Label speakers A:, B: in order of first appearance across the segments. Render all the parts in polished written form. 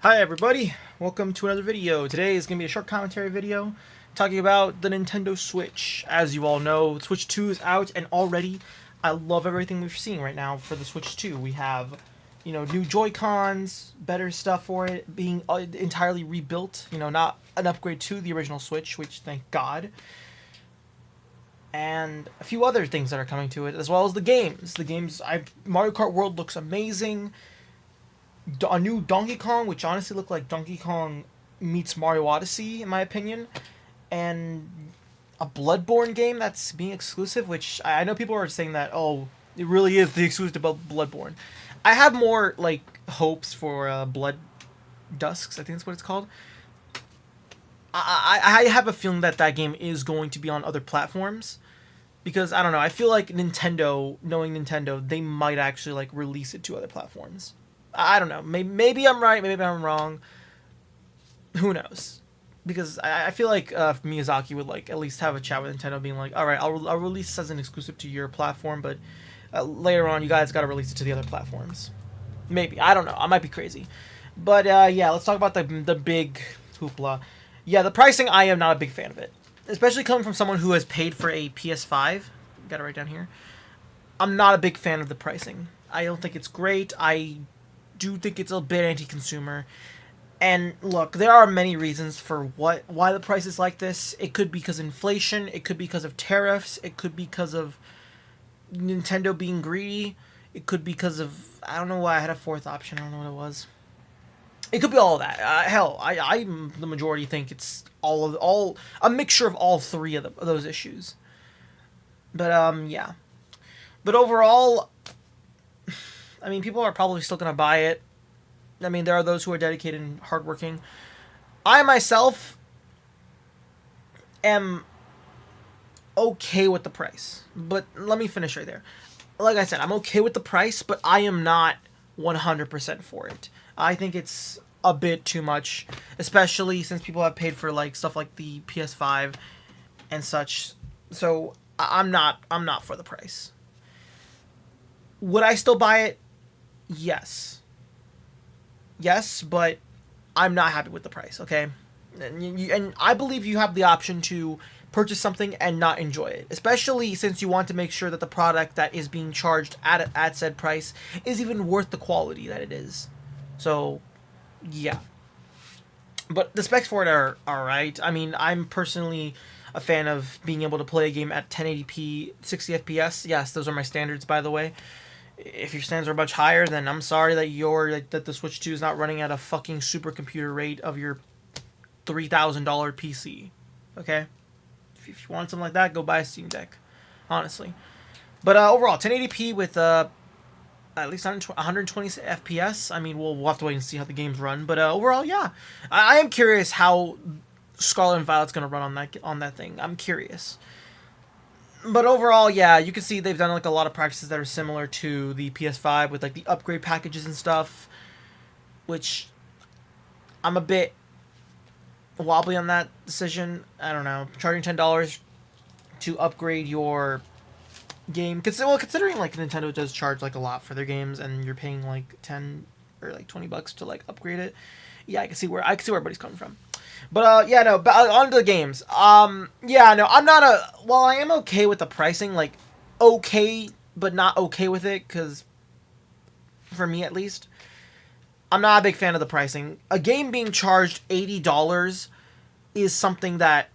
A: Hi everybody, welcome to another video. Today is going to be a short commentary video talking about the Nintendo Switch. As you all know, Switch 2 is out and already I love everything we're seeing right now for the Switch 2. We have, new Joy-Cons, better stuff for it, being entirely rebuilt, not an upgrade to the original Switch, which thank God. And a few other things that are coming to it, as well as the games. Mario Kart World looks amazing. A new Donkey Kong, which honestly looked like Donkey Kong meets Mario Odyssey, in my opinion, and a Bloodborne game that's being exclusive, which I know people are saying that, oh, it really is the exclusive of Bloodborne. I have more, hopes for Blood Dusks, I think that's what it's called. I have a feeling that that game is going to be on other platforms, because, I don't know, I feel like Nintendo, knowing Nintendo, they might actually, release it to other platforms. I don't know. Maybe I'm right. Maybe I'm wrong. Who knows? Because I feel like Miyazaki would at least have a chat with Nintendo, being like, "All right, I'll release this as an exclusive to your platform, but later on, you guys got to release it to the other platforms." Maybe I don't know. I might be crazy, but yeah, let's talk about the big hoopla. Yeah, the pricing. I am not a big fan of it, especially coming from someone who has paid for a PS5. Got it right down here. I'm not a big fan of the pricing. I don't think it's great. I do think it's a bit anti-consumer. And look, there are many reasons for why the price is like this. It could be because of inflation, it could be because of tariffs, it could be because of Nintendo being greedy, it could be because of, I don't know why I had a fourth option, I don't know what it was. It could be all of that. Hell, I the majority think it's all a mixture of all three of those issues. But yeah. But overall, I mean, people are probably still gonna buy it. I mean, there are those who are dedicated and hardworking. I myself am okay with the price, but let me finish right there. Like I said, I'm okay with the price, but I am not 100% for it. I think it's a bit too much, especially since people have paid for stuff like the PS5 and such. So I'm not for the price. Would I still buy it? Yes. Yes, but I'm not happy with the price, okay? And I believe you have the option to purchase something and not enjoy it, especially since you want to make sure that the product that is being charged at said price is even worth the quality that it is. So, yeah. But the specs for it are alright. I mean, I'm personally a fan of being able to play a game at 1080p, 60 FPS. Yes, those are my standards, by the way. If your standards are much higher, then I'm sorry that the Switch 2 is not running at a fucking supercomputer rate of your $3,000 PC. Okay, if you want something like that, go buy a Steam Deck. Honestly, but overall, 1080p with at least 120 FPS. I mean, we'll have to wait and see how the games run. But overall, yeah, I am curious how Scarlet and Violet's gonna run on that thing. I'm curious. But overall, yeah, you can see they've done a lot of practices that are similar to the PS5 with the upgrade packages and stuff, which I'm a bit wobbly on that decision. I don't know, charging $10 to upgrade your game. Considering Nintendo does charge a lot for their games, and you're paying 10 or $20 to upgrade it. Yeah, I can see where everybody's coming from. But yeah, no. But on to the games. Yeah, no. I'm not a. Well, I am okay with the pricing. Okay, but not okay with it, because for me at least, I'm not a big fan of the pricing. A game being charged $80 is something that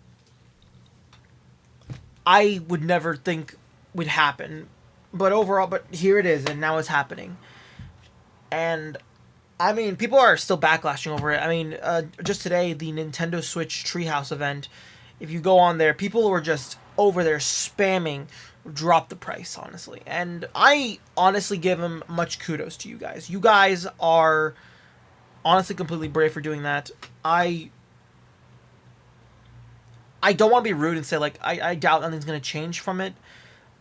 A: I would never think would happen. But overall, but here it is, and now it's happening. And I mean, people are still backlashing over it. I mean, just today, the Nintendo Switch Treehouse event, if you go on there, people were just over there spamming drop the price, honestly. And I honestly give them much kudos to you guys. You guys are honestly completely brave for doing that. I don't want to be rude and say, I doubt nothing's going to change from it,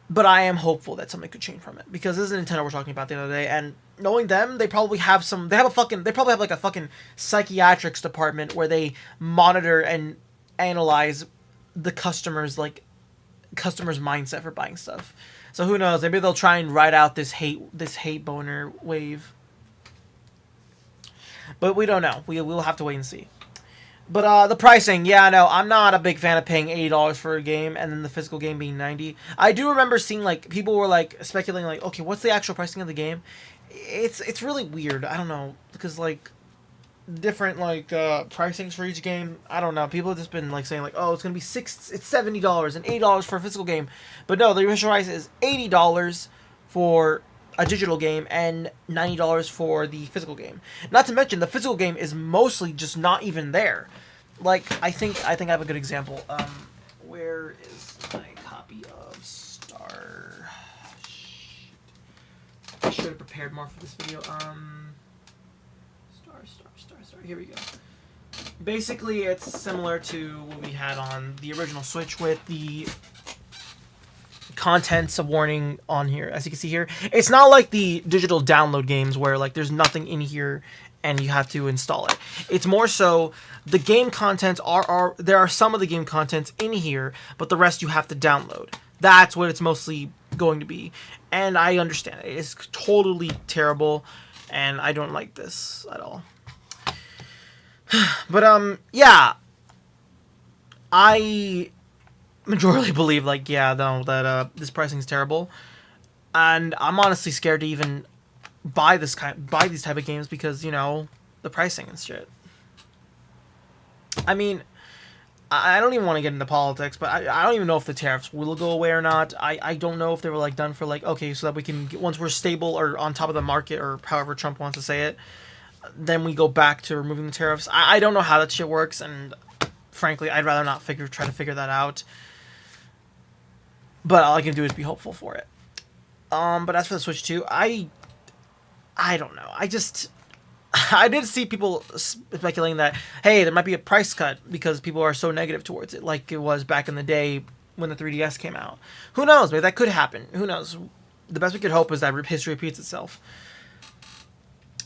A: but I am hopeful that something could change from it, because this is Nintendo we're talking about the other day, and knowing them, they probably have a fucking psychiatrics department where they monitor and analyze the customer's mindset for buying stuff. So who knows? Maybe they'll try and ride out this hate boner wave. But we don't know. We'll have to wait and see. But the pricing, yeah, no, I'm not a big fan of paying $80 for a game and then the physical game being 90. I do remember seeing like people were like speculating like, okay, what's the actual pricing of the game? It's really weird. I don't know because like different like pricings for each game. I don't know. People have just been like saying like, oh, it's gonna be it's $70 and $80 for a physical game, but no, the original price is $80 for a digital game and $90 for the physical game. Not to mention the physical game is mostly just not even there. Like I think I have a good example. Where is my copy of Star? I should have prepared more for this video. Star. Here we go. Basically, it's similar to what we had on the original Switch with the contents of warning on here. As you can see here, it's not like the digital download games where like there's nothing in here and you have to install it. It's more so the game contents there are some of the game contents in here, but the rest you have to download. That's what it's mostly going to be. And I understand it. It's totally terrible and I don't like this at all. But yeah, I majorly believe like that this pricing is terrible, and I'm honestly scared to even buy these type of games because the pricing and shit. I mean, I don't even want to get into politics, but I don't even know if the tariffs will go away or not. I don't know if they were like done for like okay so that we can once we're stable or on top of the market or however Trump wants to say it, then we go back to removing the tariffs. I don't know how that shit works, and frankly, I'd rather not try to figure that out. But all I can do is be hopeful for it. But as for the Switch 2, I don't know. I did see people speculating that, hey, there might be a price cut because people are so negative towards it, like it was back in the day when the 3DS came out. Who knows? Maybe that could happen. Who knows? The best we could hope is that history repeats itself.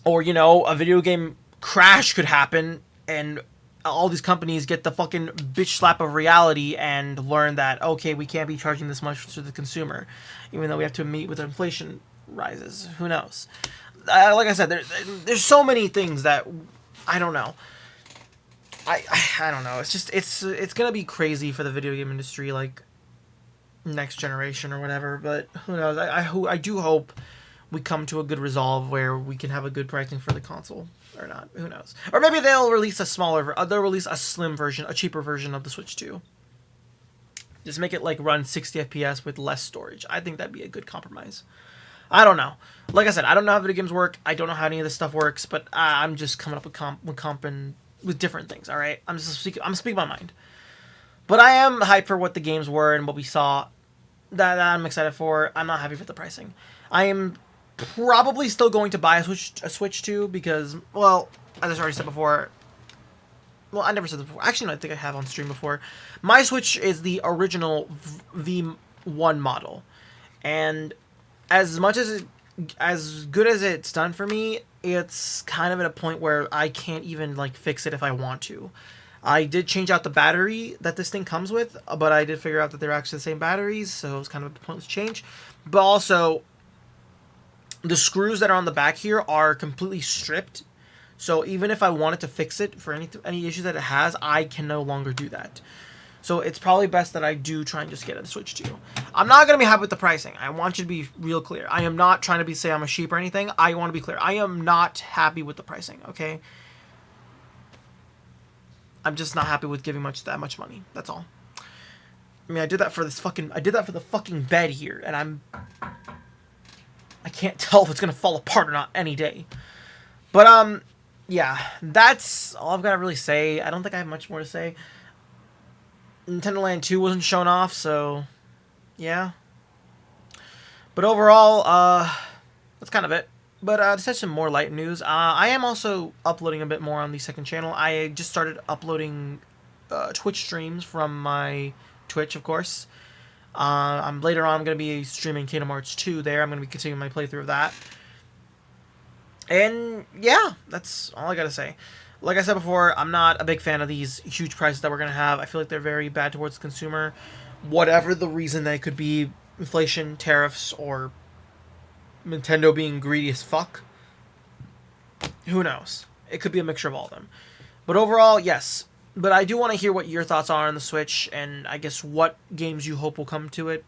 A: Or, a video game crash could happen and all these companies get the fucking bitch slap of reality and learn that, okay, we can't be charging this much to the consumer, even though we have to meet with inflation rises. Who knows? Like I said, there's so many things that I don't know. I don't know. It's just it's gonna be crazy for the video game industry, like next generation or whatever. But who knows? I do hope we come to a good resolve where we can have a good pricing for the console or not. Who knows? Or maybe they'll release they'll release a slim version, a cheaper version of the Switch 2. Just make it like run 60 FPS with less storage. I think that'd be a good compromise. I don't know. Like I said, I don't know how video games work. I don't know how any of this stuff works, but I'm just coming up with different things. All right, I'm speaking my mind. But I am hyped for what the games were and what we saw. That I'm excited for. I'm not happy with the pricing. I am probably still going to buy a Switch 2 because, well, as I already said before, well, I never said this before. Actually, no, I think I have on stream before. My Switch is the original V1 model, and as good as it's done for me, it's kind of at a point where I can't even like fix it if I want to. I did change out the battery that this thing comes with, but I did figure out that they're actually the same batteries, so it was kind of a pointless change. But also, the screws that are on the back here are completely stripped. So even if I wanted to fix it for any issues that it has, I can no longer do that. So it's probably best that I do try and just get a Switch 2. I'm not going to be happy with the pricing. I want you to be real clear. I am not trying to say I'm a sheep or anything. I want to be clear. I am not happy with the pricing, okay? I'm just not happy with giving that much money. That's all. I mean, I did that for the fucking bed here, and I can't tell if it's going to fall apart or not any day. But, yeah, that's all I've got to really say. I don't think I have much more to say. Nintendo Land 2 wasn't shown off, so, yeah. But overall, that's kind of it. But just had some more light news. I am also uploading a bit more on the second channel. I just started uploading Twitch streams from my Twitch, of course. Later on, I'm going to be streaming Kingdom Hearts 2 there. I'm going to be continuing my playthrough of that. And, yeah, that's all I got to say. Like I said before, I'm not a big fan of these huge prices that we're going to have. I feel like they're very bad towards the consumer. Whatever the reason they could be, inflation, tariffs, or Nintendo being greedy as fuck. Who knows? It could be a mixture of all of them. But overall, yes. But I do want to hear what your thoughts are on the Switch, and I guess what games you hope will come to it.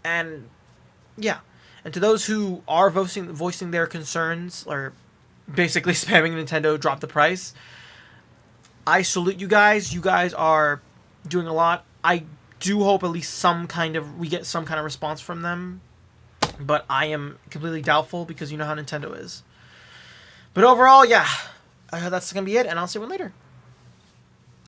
A: And yeah. And to those who are voicing their concerns, or basically spamming Nintendo drop the price, I salute you guys. You guys are doing a lot. I do hope at least we get some kind of response from them. But I am completely doubtful because you know how Nintendo is. But overall, yeah. That's going to be it, and I'll see you later.